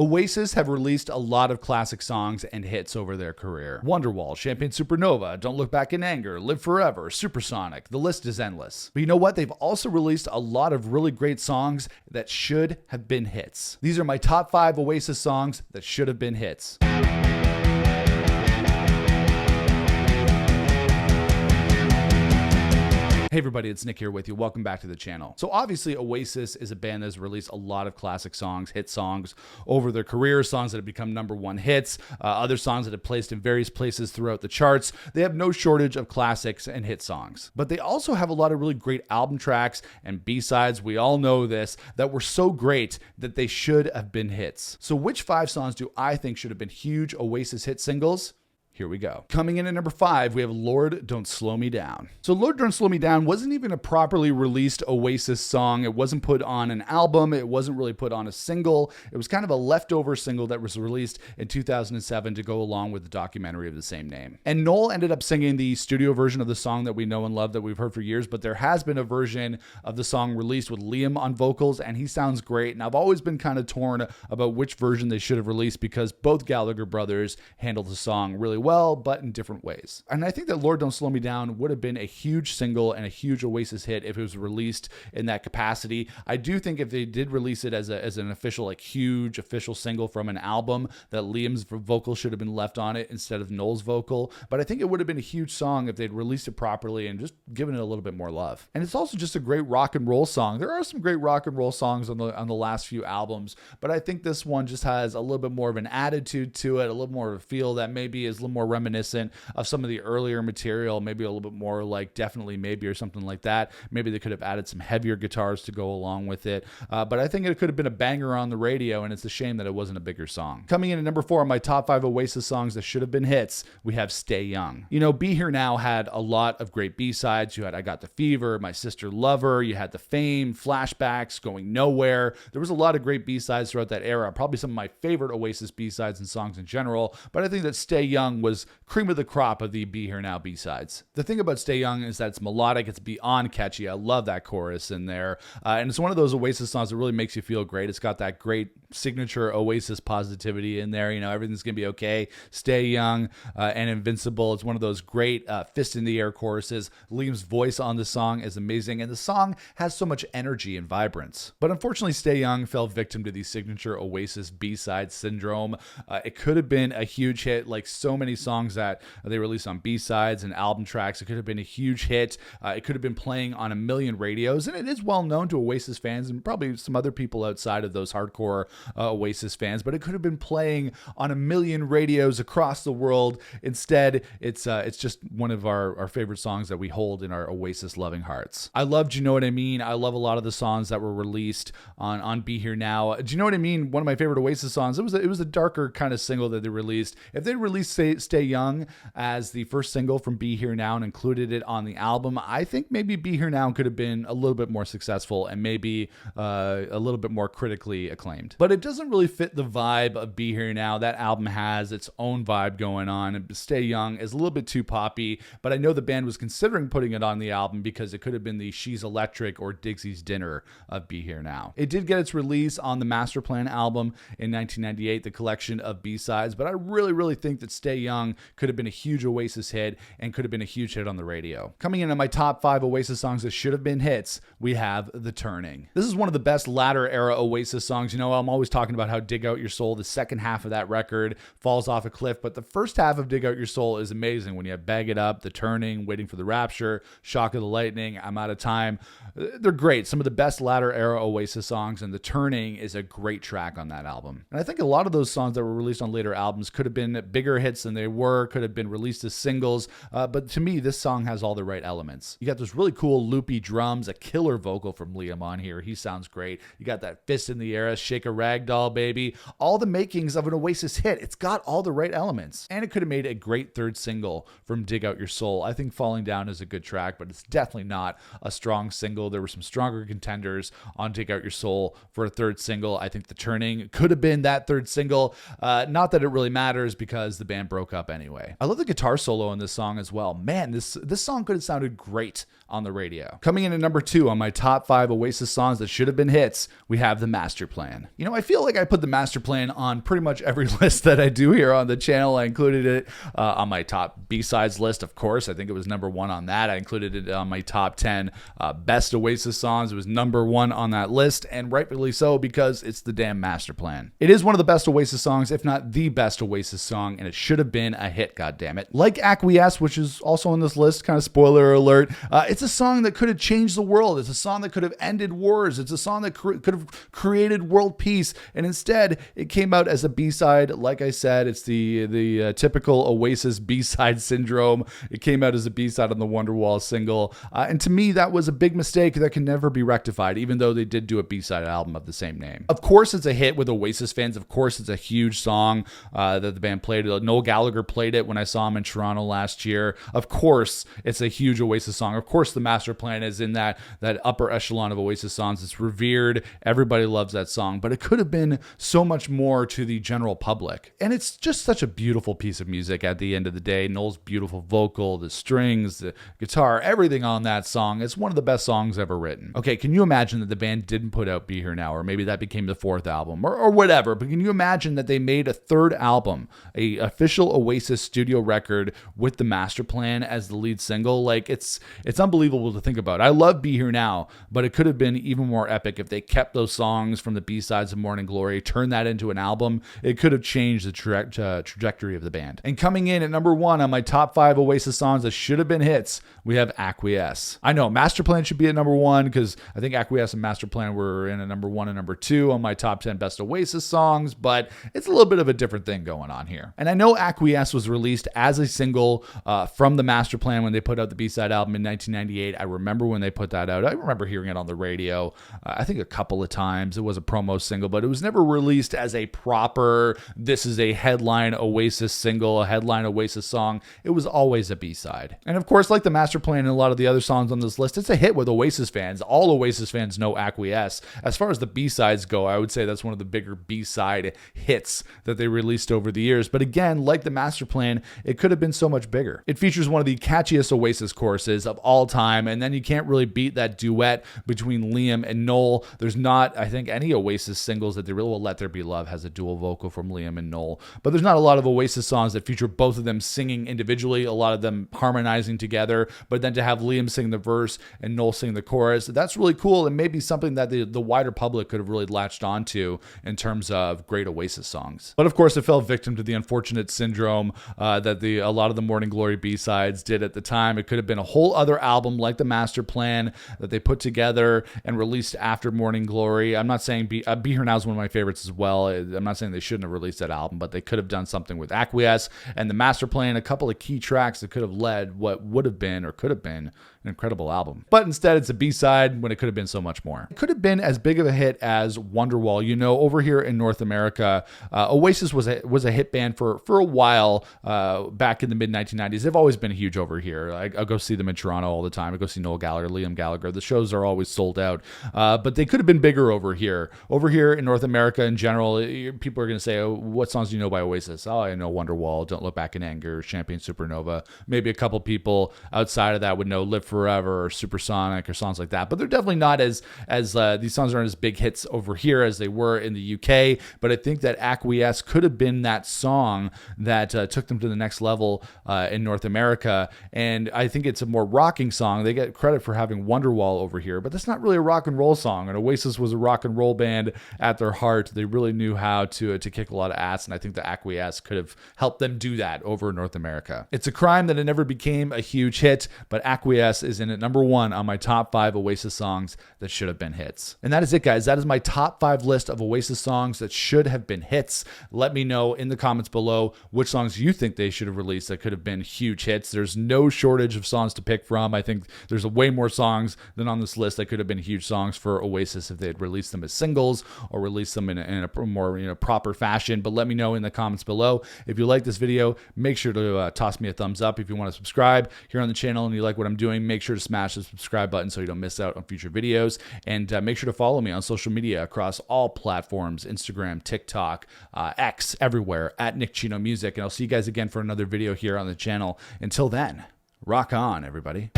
Oasis have released a lot of classic songs and hits over their career. Wonderwall, Champagne Supernova, Don't Look Back in Anger, Live Forever, Supersonic, the list is endless. But you know what? They've also released a lot of really great songs that should have been hits. These are my top 5 Oasis songs that should have been hits. Hey everybody, it's Nick here with you. Welcome back to the channel. So obviously Oasis is a band that has released a lot of classic songs, hit songs over their career, songs that have become #1 hits, other songs that have placed in various places throughout the charts. They have no shortage of classics and hit songs. But they also have a lot of really great album tracks and B-sides, we all know this, that were so great that they should have been hits. So which 5 songs do I think should have been huge Oasis hit singles? Here we go. Coming in at number 5, we have Lord, Don't Slow Me Down. So Lord, Don't Slow Me Down wasn't even a properly released Oasis song. It wasn't put on an album. It wasn't really put on a single. It was kind of a leftover single that was released in 2007 to go along with the documentary of the same name. And Noel ended up singing the studio version of the song that we know and love that we've heard for years, but there has been a version of the song released with Liam on vocals, and he sounds great. And I've always been kind of torn about which version they should have released because both Gallagher brothers handled the song really well, but in different ways. And I think that Lord Don't Slow Me Down would have been a huge single and a huge Oasis hit if it was released in that capacity. I do think if they did release it as an official, like huge official single from an album, that Liam's vocal should have been left on it instead of Noel's vocal. But I think it would have been a huge song if they'd released it properly and just given it a little bit more love. And it's also just a great rock and roll song. There are some great rock and roll songs on the last few albums, but I think this one just has a little bit more of an attitude to it, a little more of a feel that maybe is a little more reminiscent of some of the earlier material, maybe a little bit more like Definitely Maybe or something like that. Maybe they could have added some heavier guitars to go along with it. But I think it could have been a banger on the radio, and it's a shame that it wasn't a bigger song. Coming in at number 4 on my top 5 Oasis songs that should have been hits, we have Stay Young. You know, Be Here Now had a lot of great B-sides. You had I Got the Fever, My Sister Lover, you had The Fame, Flashbacks, Going Nowhere. There was a lot of great B-sides throughout that era. Probably some of my favorite Oasis B-sides and songs in general, but I think that Stay Young was cream of the crop of the Be Here Now B-sides. The thing about Stay Young is that it's melodic, it's beyond catchy. I love that chorus in there. And it's one of those Oasis songs that really makes you feel great. It's got that great signature Oasis positivity in there. You know, everything's going to be okay. Stay Young and Invincible. It's one of those great fist in the air choruses. Liam's voice on the song is amazing, and the song has so much energy and vibrance. But unfortunately, Stay Young fell victim to the signature Oasis B-side syndrome. It could have been a huge hit, like so many songs that they released on B-sides and album tracks. It could have been a huge hit. It could have been playing on a million radios, and it is well known to Oasis fans and probably some other people outside of those hardcore Oasis fans, but it could have been playing on a million radios across the world. Instead, it's just one of our favorite songs that we hold in our Oasis loving hearts. I love Do You Know What I Mean? I love a lot of the songs that were released on Be Here Now. Do You Know What I Mean? One of my favorite Oasis songs. It was a darker kind of single that they released. If they released Stay Young as the first single from Be Here Now and included it on the album, I think maybe Be Here Now could have been a little bit more successful and maybe a little bit more critically acclaimed. But it doesn't really fit the vibe of Be Here Now. That album has its own vibe going on. Stay Young is a little bit too poppy, but I know the band was considering putting it on the album because it could have been the She's Electric or Dixie's Dinner of Be Here Now. It did get its release on the Master Plan album in 1998, the collection of B-sides, but I really think that Stay Young could have been a huge Oasis hit and could have been a huge hit on the radio. Coming in on my top 5 Oasis songs that should have been hits, we have The Turning. This is one of the best latter era Oasis songs. You know, I'm always talking about how Dig Out Your Soul, the second half of that record, falls off a cliff, but the first half of Dig Out Your Soul is amazing when you have Bag It Up, The Turning, Waiting for the Rapture, Shock of the Lightning, I'm Out of Time. They're great. Some of the best latter era Oasis songs, and The Turning is a great track on that album. And I think a lot of those songs that were released on later albums could have been bigger hits than they were, could have been released as singles, but to me, this song has all the right elements. You got those really cool loopy drums, a killer vocal from Liam on here. He sounds great. You got that fist in the air, Shake a Rag Doll Baby, all the makings of an Oasis hit. It's got all the right elements. And it could have made a great third single from Dig Out Your Soul. I think Falling Down is a good track, but it's definitely not a strong single. There were some stronger contenders on Dig Out Your Soul for a third single. I think The Turning could have been that third single. Not that it really matters because the band broke broke up anyway. I love the guitar solo in this song as well. Man, this song could have sounded great on the radio. Coming in at number 2 on my top 5 Oasis songs that should have been hits, we have The Master Plan. You know, I feel like I put The Master Plan on pretty much every list that I do here on the channel. I included it on my top B-sides list, of course. I think it was number 1 on that. I included it on my top 10 best Oasis songs. It was number 1 on that list, and rightfully so, because it's the damn Master Plan. It is one of the best Oasis songs, if not the best Oasis song, and it should have been a hit, goddammit. Like Aquas, which is also on this list, kind of spoiler alert, it's a song that could have changed the world. It's a song that could have ended wars. It's a song that could have created world peace, and instead it came out as a B-side. Like I said, it's the typical Oasis B-side syndrome. It came out as a B-side on the Wonderwall single, and to me that was a big mistake that can never be rectified, even though they did do a B-side album of the same name. Of course it's a hit with Oasis fans. Of course it's a huge song that the band played. Noel Gallagher played it when I saw him in Toronto last year. Of course it's a huge Oasis song. Of course the Master Plan is in that upper echelon of Oasis songs. It's revered. Everybody loves that song, but it could have been so much more to the general public. And it's just such a beautiful piece of music at the end of the day. Noel's beautiful vocal, the strings, the guitar, everything on that song. It's one of the best songs ever written. Okay, can you imagine that the band didn't put out Be Here Now, or maybe that became the 4th album, or whatever, but can you imagine that they made a 3rd album, a official Oasis studio record with the Master Plan as the lead single? Like, it's unbelievable to think about. I love Be Here Now, but it could have been even more epic if they kept those songs from the B-sides of Morning Glory, turned that into an album. It could have changed the trajectory of the band. And coming in at number 1 on my top 5 Oasis songs that should have been hits, we have Aquas. I know Master Plan should be at number 1 because I think Aquas and Master Plan were in at number 1 and number 2 on my top 10 best Oasis songs, but it's a little bit of a different thing going on here. And I know Aquas was released as a single from the Master Plan when they put out the B-side album in 1998. I remember when they put that out. I remember hearing it on the radio, I think a couple of times. It was a promo single, but it was never released as a proper, this is a headline Oasis single, a headline Oasis song. It was always a B-side. And of course, like the Master Plan and a lot of the other songs on this list, it's a hit with Oasis fans. All Oasis fans know Aquas. As far as the B-sides go, I would say that's one of the bigger B-side hits that they released over the years. But again, like the Master Plan, it could have been so much bigger. It features one of the catchiest Oasis choruses of all time, and then you can't really beat that duet between Liam and Noel. There's not, I think, any Oasis singles that they really will. Let There Be Love has a dual vocal from Liam and Noel, but there's not a lot of Oasis songs that feature both of them singing individually, a lot of them harmonizing together, but then to have Liam sing the verse and Noel sing the chorus, that's really cool, and maybe something that the wider public could have really latched onto in terms of great Oasis songs. But of course, it fell victim to the unfortunate syndrome that a lot of the Morning Glory B-sides did at the time. It could have been a whole other album like the Master Plan that they put together and released after Morning Glory. I'm not saying Be Here Now is one of my favorites as well. I'm not saying they shouldn't have released that album, but they could have done something with Aquas and the Master Plan, a couple of key tracks that could have led what would have been or could have been an incredible album. But instead, it's a B-side when it could have been so much more. It could have been as big of a hit as Wonderwall. You know, over here in North America, Oasis was a hit band for a while back in the mid-1990s. They've always been huge over here. I'll go see them in Toronto all the time. I go see Noel Gallagher, Liam Gallagher. The shows are always sold out. But they could have been bigger over here. Over here in North America in general, people are going to say, oh, what songs do you know by Oasis? Oh, I know Wonderwall, Don't Look Back in Anger, Champagne Supernova. Maybe a couple people outside of that would know Live Forever or Supersonic or songs like that. But they're definitely not as these songs aren't as big hits over here as they were in the UK. But I think that Aquas could have been that song that took them to the next level in North America. And I think it's a more rocking song. They get credit for having Wonderwall over here, but that's not really a rock and roll song. And Oasis was a rock and roll band at their heart. They really knew how to kick a lot of ass, and I think the Aquas could have helped them do that over in North America. It's a crime that it never became a huge hit, but Aquas is in at number 1 on my top 5 Oasis songs that should have been hits. And that is it, guys. That is my top 5 list of Oasis songs that should have been hits. Let me know in the comments below which songs you think they should have released that could have been huge hits. There's no shortage of songs to pick from. I think there's way more songs than on this list that could have been huge songs for Oasis if they had released them as singles or released them in a more proper fashion. But let me know in the comments below. If you like this video, make sure to toss me a thumbs up. If you want to subscribe here on the channel and you like what I'm doing, make sure to smash the subscribe button so you don't miss out on future videos. And make sure to follow me on social media across all platforms, Instagram, TikTok, X, everywhere, at Nick Chino Music. And I'll see you guys again for another video here on the channel. Until then, rock on, everybody.